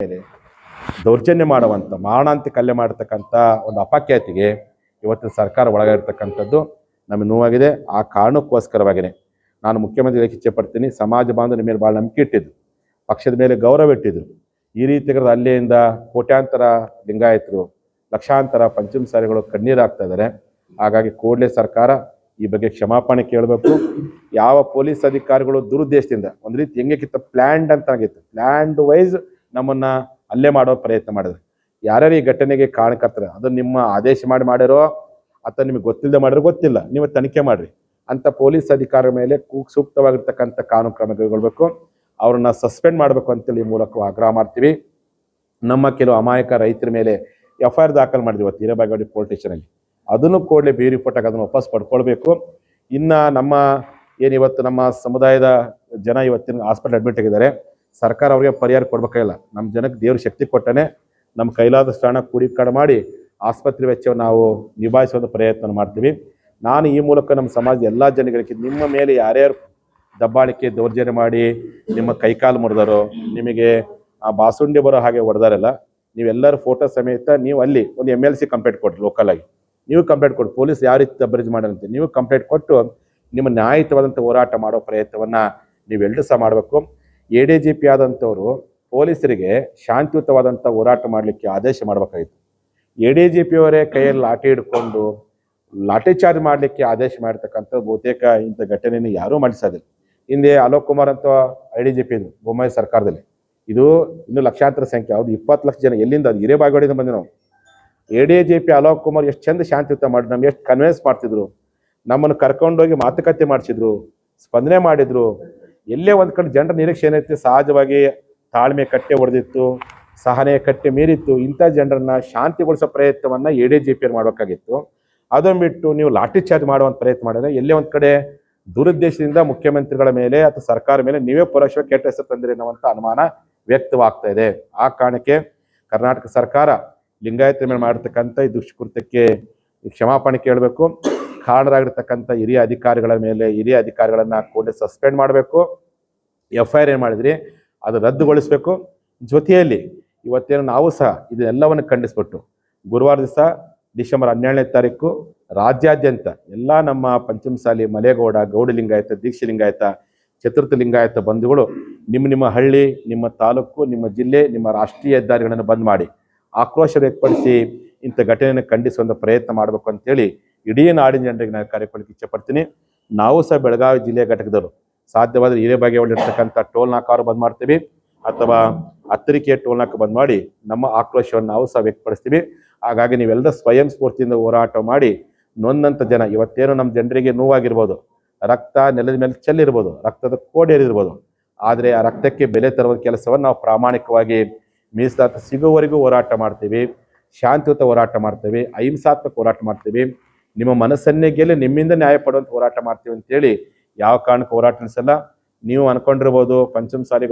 ಮೇಲೆ ದೌರ್ಜನ್ಯ ಮಾಡುವಂಥ ಮಾರಣಾಂತಿಕ ಹಲ್ಲೆ ಮಾಡತಕ್ಕಂಥ ಒಂದು ಅಪಖ್ಯಾತಿಗೆ ಇವತ್ತಿನ ಸರ್ಕಾರ ಒಳಗಾಗಿರ್ತಕ್ಕಂಥದ್ದು ನಮಗೆ ನೋವಾಗಿದೆ. ಆ ಕಾರಣಕ್ಕೋಸ್ಕರವಾಗಿಯೇ ನಾನು ಮುಖ್ಯಮಂತ್ರಿ ಇಚ್ಛೆ ಪಡ್ತೀನಿ. ಸಮಾಜ ಬಾಂಧವರ ಮೇಲೆ ಭಾಳ ನಂಬಿಕೆ ಇಟ್ಟಿದ್ದು, ಪಕ್ಷದ ಮೇಲೆ ಗೌರವ ಇಟ್ಟಿದ್ರು. ಈ ರೀತಿಯಾದ ಹಲ್ಲೆಯಿಂದ ಕೋಟ್ಯಾಂತರ ಲಿಂಗಾಯತರು, ಲಕ್ಷಾಂತರ ಪಂಚಮಸಾಲಿಗಳು ಕಣ್ಣೀರಾಗ್ತಾ ಇದ್ದಾರೆ. ಹಾಗಾಗಿ ಕೂಡಲೇ ಸರ್ಕಾರ ಈ ಬಗ್ಗೆ ಕ್ಷಮಾಪಣೆ ಕೇಳಬೇಕು. ಯಾವ ಪೊಲೀಸ್ ಅಧಿಕಾರಿಗಳು ದುರುದ್ದೇಶದಿಂದ ಒಂದು ರೀತಿ ಹೆಂಗೆ ಪ್ಲ್ಯಾಂಡ್ ಅಂತ ಆಗಿತ್ತು, ಪ್ಲ್ಯಾಂಡ್ ವೈಸ್ ನಮ್ಮನ್ನ ಹಲ್ಲೆ ಮಾಡೋ ಪ್ರಯತ್ನ ಮಾಡಿದ್ರು. ಯಾರ್ಯಾರು ಈ ಘಟನೆಗೆ ಕಾರಣಕರ್ತಾರೆ, ಅದನ್ನು ನಿಮ್ಮ ಆದೇಶ ಮಾಡಿರೋ ಅಥವಾ ನಿಮಗೆ ಗೊತ್ತಿಲ್ಲದೆ ಮಾಡಿರೋ ಗೊತ್ತಿಲ್ಲ, ನೀವು ತನಿಖೆ ಮಾಡಿರಿ ಅಂತ ಪೊಲೀಸ್ ಅಧಿಕಾರಿಗಳ ಮೇಲೆ ಸೂಕ್ತವಾಗಿರ್ತಕ್ಕಂಥ ಕಾನೂನು ಕ್ರಮ ಕೈಗೊಳ್ಳಬೇಕು. ಅವ್ರನ್ನ ಸಸ್ಪೆಂಡ್ ಮಾಡಬೇಕು ಅಂತೇಳಿ ಈ ಮೂಲಕ ಆಗ್ರಹ ಮಾಡ್ತೀವಿ. ನಮ್ಮ ಕೆಲವು ಅಮಾಯಕ ರೈತರ ಮೇಲೆ FIR ದಾಖಲು ಮಾಡಿದ್ವಿ ಇವತ್ತು ಹಿರೇಬಾಗೇವಾಡಿ ಪೊಲೀಸ್ ಸ್ಟೇಷನಲ್ಲಿ. ಅದನ್ನು ಕೂಡಲೇ ಬಿ ರಿಪೋರ್ಟ್ ಆಗಿ ಅದನ್ನು ವಾಪಸ್ ಪಡ್ಕೊಳ್ಬೇಕು. ಇನ್ನು ನಮ್ಮ ಏನಿವತ್ತು ನಮ್ಮ ಸಮುದಾಯದ ಜನ ಇವತ್ತಿನ ಹಾಸ್ಪಿಟಲ್ ಅಡ್ಮಿಟ್ ಆಗಿದ್ದಾರೆ, ಸರ್ಕಾರ ಅವರಿಗೆ ಪರಿಹಾರ ಕೊಡಬೇಕಾಗಿಲ್ಲ. ನಮ್ಮ ಜನಕ್ಕೆ ದೇವ್ರ ಶಕ್ತಿ ಕೊಟ್ಟನೆ ನಮ್ಮ ಕೈಲಾದಷ್ಟು ಹಣ ಕೂಡಿಕಾಡು ಮಾಡಿ ಆಸ್ಪತ್ರೆ ವೆಚ್ಚವನ್ನು ನಾವು ನಿಭಾಯಿಸುವ ಪ್ರಯತ್ನ ಮಾಡ್ತೀವಿ. ನಾನು ಈ ಮೂಲಕ ನಮ್ಮ ಸಮಾಜದ ಎಲ್ಲ ಜನಗಳಿಗೆ ನಿಮ್ಮ ಮೇಲೆ ಯಾರ್ಯಾರು ದಬ್ಬಾಳಿಕೆ ದೌರ್ಜನ್ಯ ಮಾಡಿ ನಿಮ್ಮ ಕೈಕಾಲು ಮುರಿದಾರೋ, ನಿಮಗೆ ಆ ಬಾಸುಂಡಿ ಬರೋ ಹಾಗೆ ಹೊಡೆದಾರಲ್ಲ, ನೀವೆಲ್ಲರೂ ಫೋಟೋ ಸಮೇತ ನೀವು ಅಲ್ಲಿ ಒಂದು MLC ಕಂಪ್ಲೇಂಟ್ ಕೊಡ್ರಿ. ಲೋಕಲ್ ಆಗಿ ನೀವು ಕಂಪ್ಲೇಂಟ್ ಕೊಟ್ಟು ಪೊಲೀಸ್ ಯಾವ ರೀತಿ ದಬ್ಬರಿಜ್ ಮಾಡಂತೆ ನೀವು ಕಂಪ್ಲೇಂಟ್ ಕೊಟ್ಟು ನಿಮ್ಮ ನ್ಯಾಯಯುತವಾದಂಥ ಹೋರಾಟ ಮಾಡೋ ಪ್ರಯತ್ನವನ್ನು ನೀವೆಲ್ಲರೂ ಸಹ ಮಾಡಬೇಕು. ADGP ಆದಂಥವರು ಪೊಲೀಸರಿಗೆ ಶಾಂತಿಯುತವಾದಂಥ ಹೋರಾಟ ಮಾಡಲಿಕ್ಕೆ ಆದೇಶ ಮಾಡಬೇಕಾಗಿತ್ತು. ADGP ಅವರೇ ಕೈಯಲ್ಲಿ ಲಾಠಿ ಹಿಡ್ಕೊಂಡು ಲಾಠಿ ಚಾರ್ಜ್ ಮಾಡಲಿಕ್ಕೆ ಆದೇಶ ಮಾಡಿರ್ತಕ್ಕಂಥ ಬಹುತೇಕ ಇಂಥ ಘಟನೆಯನ್ನು ಯಾರೂ ಮಾಡಿಸೋದಿಲ್ಲ. ಹಿಂದೆ ಅಲೋಕ್ ಕುಮಾರ್ ಅಂತ IDGP ಇದು ಬೊಮ್ಮಾಯಿ ಸರ್ಕಾರದಲ್ಲಿ, ಇದು ಇನ್ನೂ ಲಕ್ಷಾಂತರ ಸಂಖ್ಯೆ, ಅವ್ರು 20 ಲಕ್ಷ ಜನ ಎಲ್ಲಿಂದ, ಅದು ಹಿರೇಬಾಗೇವಾಡಿಯಿಂದ ಬಂದು ನಾವು ADGP ಅಲೋಕ್ ಕುಮಾರ್ ಎಷ್ಟು ಚಂದ ಶಾಂತಿಯುತ ಮಾಡಿ ನಮ್ಗೆ ಎಷ್ಟು ಕನ್ವಿನ್ಸ್ ಮಾಡ್ತಿದ್ರು, ನಮ್ಮನ್ನು ಕರ್ಕೊಂಡೋಗಿ ಮಾತುಕತೆ ಮಾಡಿಸಿದ್ರು, ಸ್ಪಂದನೆ ಮಾಡಿದ್ರು. ಎಲ್ಲೇ ಒಂದು ಕಡೆ ಜನರ ನಿರೀಕ್ಷೆ ಏನೈತಿ, ಸಹಜವಾಗಿ ತಾಳ್ಮೆ ಕಟ್ಟೆ ಹೊಡೆದಿತ್ತು, ಸಹನೆ ಕಟ್ಟೆ ಮೀರಿತ್ತು. ಇಂಥ ಜನರನ್ನ ಶಾಂತಿಗೊಳಿಸೋ ಪ್ರಯತ್ನವನ್ನು ADGP ಮಾಡಬೇಕಾಗಿತ್ತು. ಅದನ್ನು ಬಿಟ್ಟು ನೀವು ಲಾಠಿ ಚಾರ್ಜ್ ಮಾಡುವಂಥ ಪ್ರಯತ್ನ ಮಾಡಿದ್ರೆ ಎಲ್ಲೇ ಒಂದು ಕಡೆ ದುರುದ್ದೇಶದಿಂದ ಮುಖ್ಯಮಂತ್ರಿಗಳ ಮೇಲೆ ಅಥವಾ ಸರ್ಕಾರ ಮೇಲೆ ನೀವೇ ಪರೋಕ್ಷವಾಗಿ ಕೆಟ್ಟ ಹೆಸರು ತಂದಿರಿ ಅನ್ನುವಂಥ ಅನುಮಾನ ವ್ಯಕ್ತವಾಗ್ತಾ ಇದೆ. ಆ ಕಾರಣಕ್ಕೆ ಕರ್ನಾಟಕ ಸರ್ಕಾರ ಲಿಂಗಾಯತರ ಮೇಲೆ ಮಾಡಿರ್ತಕ್ಕಂಥ ಈ ದುಷ್ಕೃತ್ಯಕ್ಕೆ ಕ್ಷಮಾಪಣೆ ಕೇಳಬೇಕು. ಕಾರಣರಾಗಿರ್ತಕ್ಕಂಥ ಹಿರಿಯ ಅಧಿಕಾರಿಗಳನ್ನು ಕೂಡಲೇ ಸಸ್ಪೆಂಡ್ ಮಾಡಬೇಕು. FIR ಏನು ಮಾಡಿದ್ರಿ ಅದು ರದ್ದುಗೊಳಿಸಬೇಕು. ಜೊತೆಯಲ್ಲಿ ಇವತ್ತೇನು ನಾವು ಸಹ ಇದೆಲ್ಲವನ್ನು ಖಂಡಿಸ್ಬಿಟ್ಟು ಗುರುವಾರ ದಿವಸ ಡಿಸೆಂಬರ್ 17ನೇ ತಾರೀಕು ರಾಜ್ಯಾದ್ಯಂತ ಎಲ್ಲ ನಮ್ಮ ಪಂಚಮಸಾಲಿ, ಮಲೆಗೌಡ, ಗೌಡ ಲಿಂಗಾಯತ, ದೀಕ್ಷೆ ಲಿಂಗಾಯತ, ಚತುರ್ಥ ಲಿಂಗಾಯತ ಬಂಧುಗಳು ನಿಮ್ಮ ಹಳ್ಳಿ, ನಿಮ್ಮ ತಾಲೂಕು, ನಿಮ್ಮ ಜಿಲ್ಲೆ, ನಿಮ್ಮ ರಾಷ್ಟ್ರೀಯ ಹೆದ್ದಾರಿಗಳನ್ನು ಬಂದ್ ಮಾಡಿ ಆಕ್ರೋಶ ವ್ಯಕ್ತಪಡಿಸಿ ಇಂಥ ಘಟನೆಯನ್ನು ಖಂಡಿಸುವಂಥ ಪ್ರಯತ್ನ ಮಾಡಬೇಕು ಅಂತೇಳಿ ಇಡೀ ನಾಡಿನ ಜನರಿಗೆ ನಾನು ಕಾರ್ಯಕ್ರಮಕ್ಕೆ ಇಚ್ಛೆಪಡ್ತೀನಿ. ನಾವು ಸಹ ಬೆಳಗಾವಿ ಜಿಲ್ಲೆಯ ಘಟಕದವರು ಸಾಧ್ಯವಾದರೆ ಹಿರೇಬಾಗೇವಾಡಿ ಇರ್ತಕ್ಕಂಥ ಟೋಲ್ ನಾಕಾರು ಬಂದ್ ಮಾಡ್ತೀವಿ ಅಥವಾ ಹತ್ತರಿಕೆ ಟೋಲ್ ನಾಕ ಬಂದ್ ಮಾಡಿ ನಮ್ಮ ಆಕ್ರೋಶವನ್ನು ನಾವು ಸಹ ವ್ಯಕ್ತಪಡಿಸ್ತೀವಿ. ಹಾಗಾಗಿ ನೀವೆಲ್ಲ ಸ್ವಯಂ ಸ್ಫೂರ್ತಿಯಿಂದ ಹೋರಾಟ ಮಾಡಿ ನೊಂದಂಥ ಜನ, ಇವತ್ತೇನು ನಮ್ಮ ಜನರಿಗೆ ನೋವಾಗಿರ್ಬೋದು, ರಕ್ತ ನೆಲದ ಮೇಲೆ ಚೆಲ್ಲಿರ್ಬೋದು, ರಕ್ತದ ಕೋಡೇರಿರ್ಬೋದು, ಆದರೆ ಆ ರಕ್ತಕ್ಕೆ ಬೆಲೆ ತರುವ ಕೆಲಸವನ್ನು ನಾವು ಪ್ರಾಮಾಣಿಕವಾಗಿ ಮೀಸಲಾತಿ ಸಿಗುವವರೆಗೂ ಹೋರಾಟ ಮಾಡ್ತೀವಿ, ಶಾಂತಿಯುತ ಹೋರಾಟ ಮಾಡ್ತೀವಿ, ಅಹಿಂಸಾತ್ಮಕ ಹೋರಾಟ ಮಾಡ್ತೀವಿ, ನಿಮ್ಮ ಮನಸ್ಸನ್ನೇ ಗೆಲ್ಲಿ ನಿಮ್ಮಿಂದ ನ್ಯಾಯ ಪಡುವಂಥ ಹೋರಾಟ ಮಾಡ್ತೀವಿ ಅಂತೇಳಿ ಯಾವ ಕಾರಣಕ್ಕೆ ಹೋರಾಟ ನಡೆಸಲ್ಲ. ನೀವು ಅನ್ಕೊಂಡಿರ್ಬೋದು ಪಂಚಮಸಾಲಿಗಳು